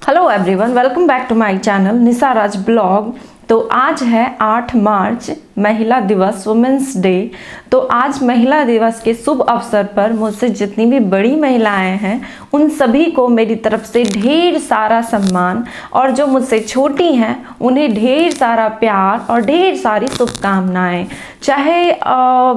Hello everyone, welcome back to my channel Nisha Raj blog. तो आज है 8 मार्च, महिला दिवस, वुमेंस डे। तो आज महिला दिवस के शुभ अवसर पर मुझसे जितनी भी बड़ी महिलाएं हैं उन सभी को मेरी तरफ से ढेर सारा सम्मान, और जो मुझसे छोटी हैं उन्हें ढेर सारा प्यार और ढेर सारी शुभकामनाएं। चाहे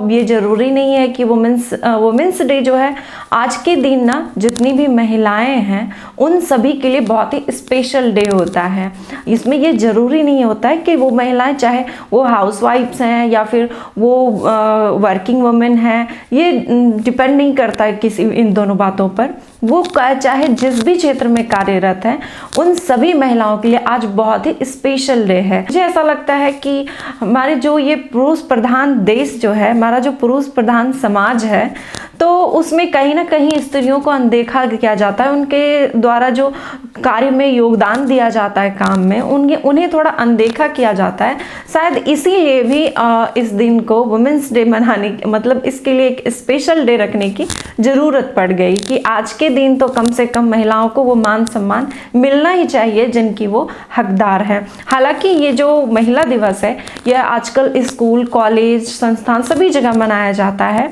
ये ज़रूरी नहीं है कि वुमेंस डे जो है आज के दिन ना, जितनी भी महिलाएं हैं उन सभी के लिए बहुत ही स्पेशल डे होता है। इसमें ये ज़रूरी नहीं होता है कि वो महिलाएं, चाहे वो हाउसवाइफ्स हैं या फिर वो वर्किंग वुमेन हैं, ये डिपेंड नहीं करता है किसी इन दोनों बातों पर। वो चाहे जिस भी क्षेत्र में कार्यरत हैं उन सभी महिलाओं के लिए आज बहुत ही स्पेशल डे है। मुझे ऐसा लगता है कि हमारे जो ये पुरुष प्रधान देश जो है, हमारा जो पुरुष प्रधान समाज है, तो उसमें कहीं ना कहीं स्त्रियों को अनदेखा किया जाता है। उनके द्वारा जो कार्य में योगदान दिया जाता है, काम में उन्हें थोड़ा अनदेखा किया जाता है। शायद इसीलिए भी इस दिन को वुमेंस डे मनाने, मतलब इसके लिए एक स्पेशल डे रखने की ज़रूरत पड़ गई कि आज के दिन तो कम से कम महिलाओं को वो मान सम्मान मिलना ही चाहिए जिनकी वो हकदार है। हालांकि ये जो महिला दिवस है यह आजकल स्कूल, कॉलेज, संस्थान सभी जगह मनाया जाता है,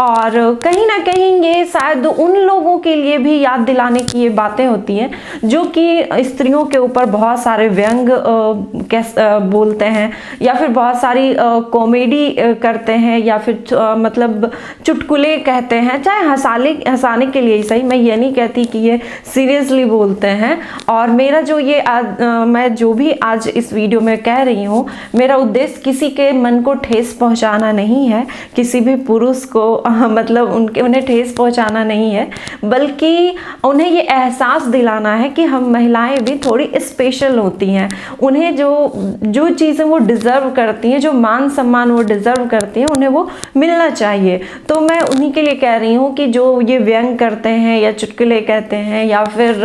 और कहीं ना कहीं ये शायद उन लोगों के लिए भी याद दिलाने की ये बातें होती हैं जो कि स्त्रियों के ऊपर बहुत सारे व्यंग बोलते हैं, या फिर बहुत सारी कॉमेडी करते हैं, या फिर मतलब चुटकुले कहते हैं, चाहे हंसाने के लिए ही सही। मैं ये नहीं कहती कि ये सीरियसली बोलते हैं। और मेरा जो ये मैं जो भी आज इस वीडियो में कह रही हूँ, मेरा उद्देश्य किसी के मन को ठेस पहुँचाना नहीं है, किसी भी पुरुष को मतलब उन्हें ठेस पहुंचाना नहीं है, बल्कि उन्हें ये एहसास दिलाना है कि हम महिलाएं भी थोड़ी स्पेशल होती हैं। उन्हें जो चीज़ें वो डिज़र्व करती हैं, जो मान सम्मान वो डिज़र्व करती हैं, उन्हें वो मिलना चाहिए। तो मैं उन्हीं के लिए कह रही हूँ कि जो ये व्यंग करते हैं या चुटकुले कहते हैं या फिर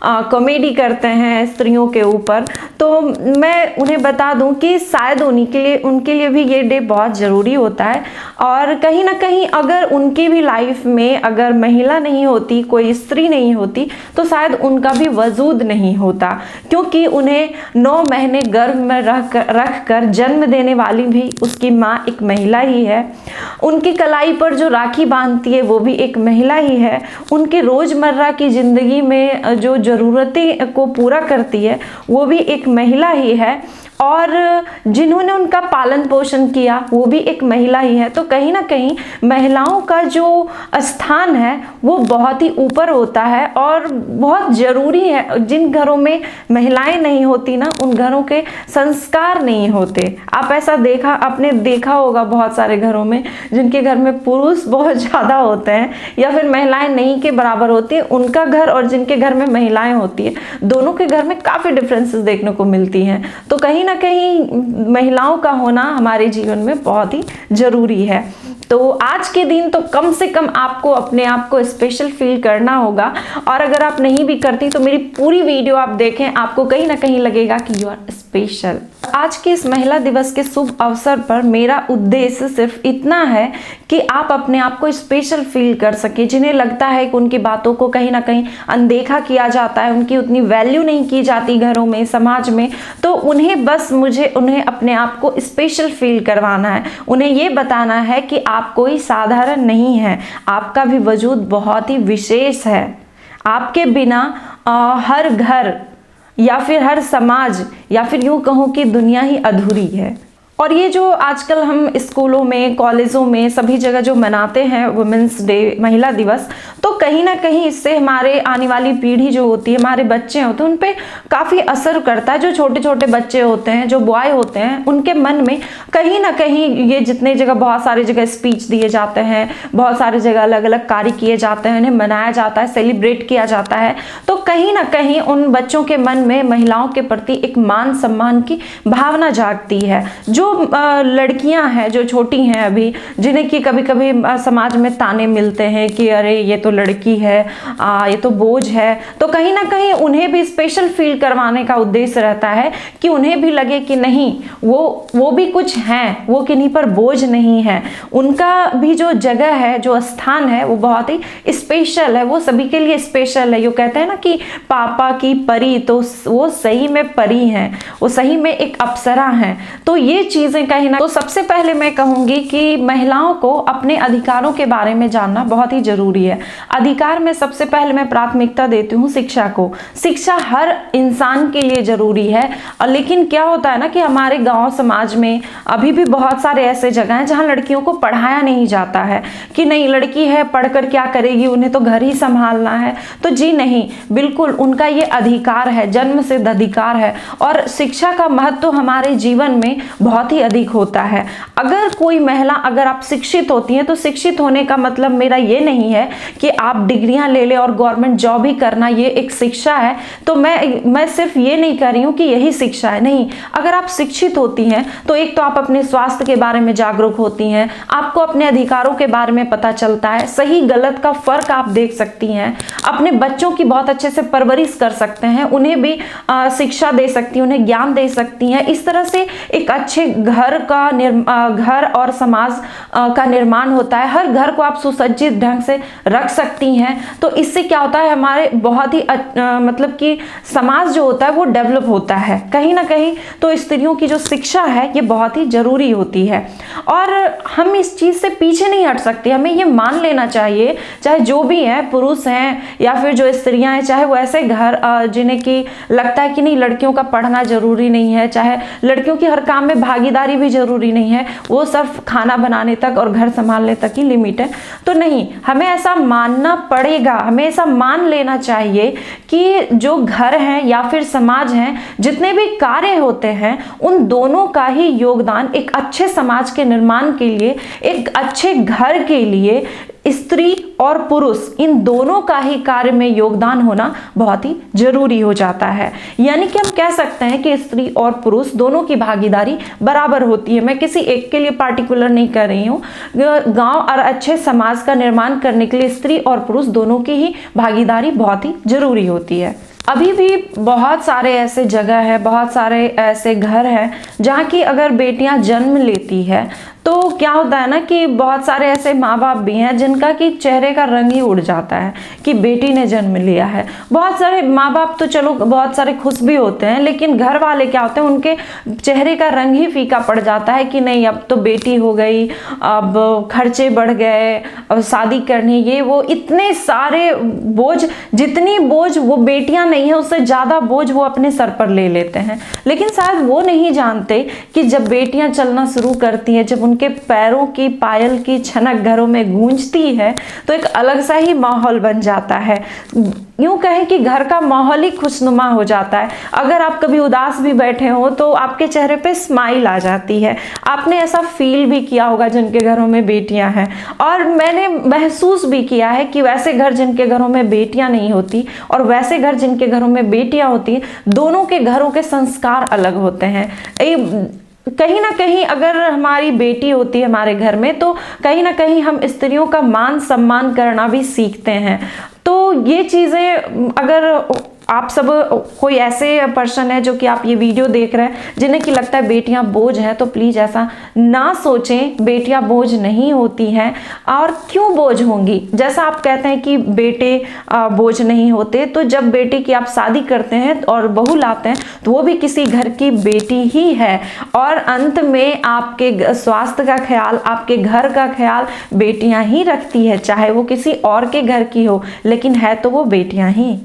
कॉमेडी करते हैं स्त्रियों के ऊपर, तो मैं उन्हें बता दूं कि शायद उनके लिए भी ये डे बहुत ज़रूरी होता है। और कहीं ना कहीं अगर उनकी भी लाइफ में अगर महिला नहीं होती, कोई स्त्री नहीं होती, तो शायद उनका भी वजूद नहीं होता, क्योंकि उन्हें 9 महीने गर्भ में रख कर जन्म देने वाली भी उसकी माँ एक महिला ही है। उनकी कलाई पर जो राखी बांधती है वो भी एक महिला ही है। उनके रोज़मर्रा की ज़िंदगी में जो ज़रूरतें को पूरा करती है वो भी एक महिला ही है, और जिन्होंने उनका पालन पोषण किया वो भी एक महिला ही है। तो कहीं ना कहीं महिलाओं का जो स्थान है वो बहुत ही ऊपर होता है और बहुत ज़रूरी है। जिन घरों में महिलाएं नहीं होती ना, उन घरों के संस्कार नहीं होते। आप ऐसा आपने देखा होगा बहुत सारे घरों में जिनके घर में पुरुष बहुत ज़्यादा होते हैं या फिर महिलाएं नहीं के बराबर होती है, उनका घर और जिनके घर में महिलाएं होती है, दोनों के घर में काफ़ी डिफरेंसेस देखने को मिलती हैं। तो कहीं ना कहीं महिलाओं का होना हमारे जीवन में बहुत ही ज़रूरी है। तो आज के दिन तो कम से कम आपको अपने आप को स्पेशल फील करना होगा, और अगर आप नहीं भी करती तो मेरी पूरी वीडियो आप देखें, आपको कहीं ना कहीं लगेगा कि यू आर स्पेशल। आज के इस महिला दिवस के शुभ अवसर पर मेरा उद्देश्य सिर्फ इतना है कि आप अपने आप को स्पेशल फील कर सके। जिन्हें लगता है कि उनकी बातों को कहीं ना कहीं अनदेखा किया जाता है, उनकी उतनी वैल्यू नहीं की जाती घरों में, समाज में, तो उन्हें अपने आप को स्पेशल फील करवाना है। उन्हें ये बताना है कि आप कोई साधारण नहीं है, आपका भी वजूद बहुत ही विशेष है। आपके बिना हर घर या फिर हर समाज, या फिर यूँ कहूँ कि दुनिया ही अधूरी है। और ये जो आजकल हम स्कूलों में, कॉलेजों में, सभी जगह जो मनाते हैं वुमेंस डे, महिला दिवस, तो कहीं ना कहीं इससे हमारे आने वाली पीढ़ी जो होती है, हमारे बच्चे होते हैं, उन पे काफ़ी असर करता है। जो छोटे छोटे बच्चे होते हैं, जो बॉय होते हैं, उनके मन में कहीं ना कहीं ये जितने जगह, बहुत सारी जगह स्पीच दिए जाते हैं, बहुत सारी जगह अलग अलग कार्य किए जाते हैं, इन्हें मनाया जाता है, सेलिब्रेट किया जाता है, तो कहीं ना कहीं उन बच्चों के मन में महिलाओं के प्रति एक मान सम्मान की भावना जागती है, जो लड़कियां हैं जो छोटी हैं अभी, जिन्हें कि कभी कभी समाज में ताने मिलते हैं कि अरे ये तो लड़की है, ये तो बोझ है, तो कहीं ना कहीं उन्हें भी स्पेशल फील करवाने का उद्देश्य रहता है कि उन्हें भी लगे कि नहीं, वो भी कुछ हैं, वो किन्हीं पर बोझ नहीं है, उनका भी जो जगह है, जो स्थान है, वो बहुत ही स्पेशल है, वो सभी के लिए स्पेशल है। यो कहते हैं ना कि पापा की परी, तो वो सही में परी हैं, वो सही में एक अप्सरा हैं। तो ये चीजें कहीं ना, तो सबसे पहले मैं कहूंगी कि महिलाओं को अपने अधिकारों के बारे में जानना बहुत ही जरूरी है। अधिकार में सबसे पहले मैं प्राथमिकता देती हूँ शिक्षा को। शिक्षा हर इंसान के लिए जरूरी है, लेकिन क्या होता है ना कि हमारे गांव समाज में अभी भी बहुत सारे ऐसे जगह हैं जहां लड़कियों को पढ़ाया नहीं जाता है कि नहीं, लड़की है, पढ़कर क्या करेगी, उन्हें तो घर ही संभालना है। तो जी नहीं, बिल्कुल उनका ये अधिकार है, जन्म सिद्ध अधिकार है, और शिक्षा का महत्व हमारे जीवन में बहुत ही अधिक होता है। अगर कोई महिला, अगर आप शिक्षित होती हैं, तो शिक्षित होने का मतलब मेरा ये नहीं है कि आप डिग्रियां ले ले और गवर्नमेंट जॉब ही करना ये एक शिक्षा है। तो मैं सिर्फ ये नहीं कह रही हूँ कि यही शिक्षा है, नहीं। अगर आप शिक्षित होती हैं तो एक तो आप अपने स्वास्थ्य के बारे में जागरूक होती हैं, आपको अपने अधिकारों के बारे में पता चलता है, सही गलत का फर्क आप देख सकती हैं, अपने बच्चों की बहुत अच्छे से परवरिश कर सकते हैं, उन्हें भी शिक्षा दे सकती हैं, उन्हें ज्ञान दे सकती हैं। इस तरह से एक अच्छे घर और समाज का निर्माण होता है। हर घर को आप सुसज्जित ढंग से रख सकती हैं, तो इससे क्या होता है, हमारे बहुत ही मतलब कि समाज जो होता है वो डेवलप होता है कहीं ना कहीं। तो स्त्रियों की जो शिक्षा है ये बहुत ही जरूरी होती है, और हम इस चीज से पीछे नहीं हट सकते। हमें ये मान लेना चाहिए, चाहे जो भी है, पुरुष हैं या फिर जो स्त्रियां हैं, चाहे वो ऐसे घर जिन्हें कि लगता है कि नहीं लड़कियों का पढ़ना जरूरी नहीं है, चाहे लड़कियों की हर काम में भागीदारी भी जरूरी नहीं है, वो सिर्फ खाना बनाने तक और घर संभालने तक ही लिमिट है, तो नहीं, हमें ऐसा मानना पड़ेगा, हमें ऐसा मान लेना चाहिए कि जो घर है या फिर समाज है, जितने भी कार्य होते हैं, उन दोनों का ही योगदान एक अच्छे समाज के निर्माण के लिए, एक अच्छे घर के लिए स्त्री और पुरुष इन दोनों का ही कार्य में योगदान होना बहुत ही जरूरी हो जाता है। यानी कि हम कह सकते हैं कि स्त्री और पुरुष दोनों की भागीदारी बराबर होती है। मैं किसी एक के लिए पार्टिकुलर नहीं कर रही हूँ। गांव और अच्छे समाज का निर्माण करने के लिए स्त्री और पुरुष दोनों की ही भागीदारी बहुत ही जरूरी होती है। अभी भी बहुत सारे ऐसे जगह है, बहुत सारे ऐसे घर हैं जहाँ की अगर बेटियां जन्म लेती है तो क्या होता है ना कि बहुत सारे ऐसे माँ बाप भी हैं जिनका कि चेहरे का रंग ही उड़ जाता है कि बेटी ने जन्म लिया है। बहुत सारे माँ बाप तो चलो बहुत सारे खुश भी होते हैं, लेकिन घर वाले क्या होते हैं, उनके चेहरे का रंग ही फीका पड़ जाता है कि नहीं, अब तो बेटी हो गई, अब खर्चे बढ़ गए, अब शादी करनी, ये वो, इतने सारे बोझ, जितनी बोझ वो बेटियां नहीं है उससे ज़्यादा बोझ वो अपने सर पर ले लेते हैं। लेकिन शायद वो नहीं जानते कि जब बेटियां चलना शुरू करती हैं, जब उनके पैरों की पायल की छनक घरों में गूंजती है, तो एक अलग सा ही माहौल बन जाता है। यूं कहें कि घर का माहौल ही खुशनुमा हो जाता है। अगर आप कभी उदास भी बैठे हो तो आपके चेहरे पे स्माइल आ जाती है। आपने ऐसा फील भी किया होगा जिनके घरों में बेटियां हैं, और मैंने महसूस भी किया है कि वैसे घर जिनके घरों में बेटियां नहीं होती और वैसे घर जिनके घरों में बेटियां होती, दोनों के घरों के संस्कार अलग होते हैं। कहीं ना कहीं अगर हमारी बेटी होती है हमारे घर में, तो कहीं ना कहीं हम स्त्रियों का मान सम्मान करना भी सीखते हैं। तो ये चीज़ें, अगर आप सब कोई ऐसे पर्सन है जो कि आप ये वीडियो देख रहे हैं जिन्हें कि लगता है बेटियां बोझ हैं, तो प्लीज़ ऐसा ना सोचें। बेटियां बोझ नहीं होती हैं, और क्यों बोझ होंगी? जैसा आप कहते हैं कि बेटे बोझ नहीं होते, तो जब बेटे की आप शादी करते हैं और बहू लाते हैं तो वो भी किसी घर की बेटी ही है, और अंत में आपके स्वास्थ्य का ख्याल, आपके घर का ख्याल बेटियां ही रखती है, चाहे वो किसी और के घर की हो, लेकिन है तो वो बेटियां ही।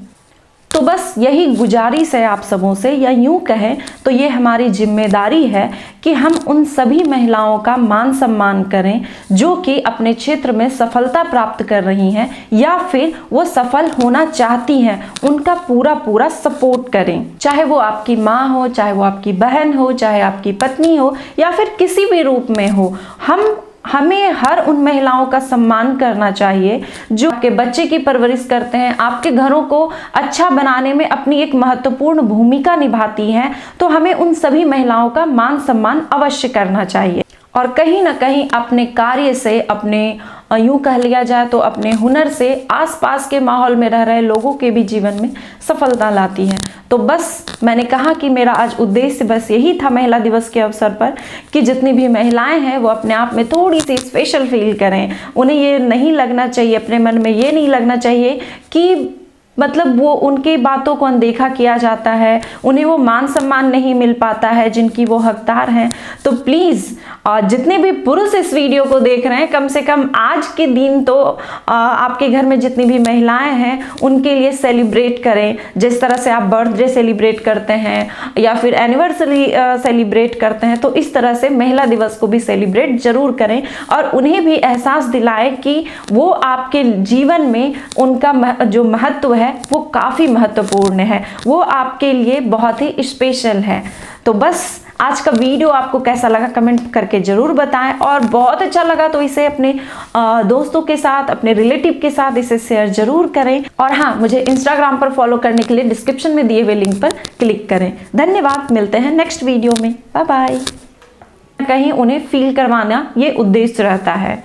तो बस यही गुजारिश है आप सबों से, या यूं कहें तो ये हमारी जिम्मेदारी है कि हम उन सभी महिलाओं का मान सम्मान करें जो कि अपने क्षेत्र में सफलता प्राप्त कर रही हैं या फिर वो सफल होना चाहती हैं। उनका पूरा पूरा सपोर्ट करें, चाहे वो आपकी माँ हो, चाहे वो आपकी बहन हो, चाहे आपकी पत्नी हो, या फिर किसी भी रूप में हो। हम हमें हर उन महिलाओं का सम्मान करना चाहिए जो आपके बच्चे की परवरिश करते हैं, आपके घरों को अच्छा बनाने में अपनी एक महत्वपूर्ण भूमिका निभाती हैं। तो हमें उन सभी महिलाओं का मान सम्मान अवश्य करना चाहिए और कहीं ना कहीं अपने कार्य से, अपने यूं कह लिया जाए तो अपने हुनर से आसपास के माहौल में रह रहे लोगों के भी जीवन में सफलता लाती है। तो बस मैंने कहा कि मेरा आज उद्देश्य बस यही था महिला दिवस के अवसर पर कि जितनी भी महिलाएं हैं वो अपने आप में थोड़ी सी स्पेशल फील करें। उन्हें ये नहीं लगना चाहिए, अपने मन में ये नहीं लगना चाहिए कि मतलब वो उनकी बातों को अनदेखा किया जाता है, उन्हें वो मान सम्मान नहीं मिल पाता है जिनकी वो हकदार हैं। तो प्लीज़ जितने भी पुरुष इस वीडियो को देख रहे हैं, कम से कम आज के दिन तो आपके घर में जितनी भी महिलाएं हैं उनके लिए सेलिब्रेट करें। जिस तरह से आप बर्थडे सेलिब्रेट करते हैं या फिर एनिवर्सरी सेलिब्रेट करते हैं, तो इस तरह से महिला दिवस को भी सेलिब्रेट जरूर करें और उन्हें भी एहसास दिलाएं कि वो आपके जीवन में उनका जो महत्व है वो काफ़ी महत्वपूर्ण है, वो आपके लिए बहुत ही स्पेशल है। तो बस आज का वीडियो आपको कैसा लगा कमेंट करके ज़रूर बताएं और बहुत अच्छा लगा तो इसे अपने दोस्तों के साथ, अपने रिलेटिव के साथ इसे शेयर जरूर करें। और हाँ, मुझे इंस्टाग्राम पर फॉलो करने के लिए डिस्क्रिप्शन में दिए हुए लिंक पर क्लिक करें। धन्यवाद, मिलते हैं नेक्स्ट वीडियो में। Bye bye. कहीं उन्हें फील करवाना ये उद्देश्य रहता है।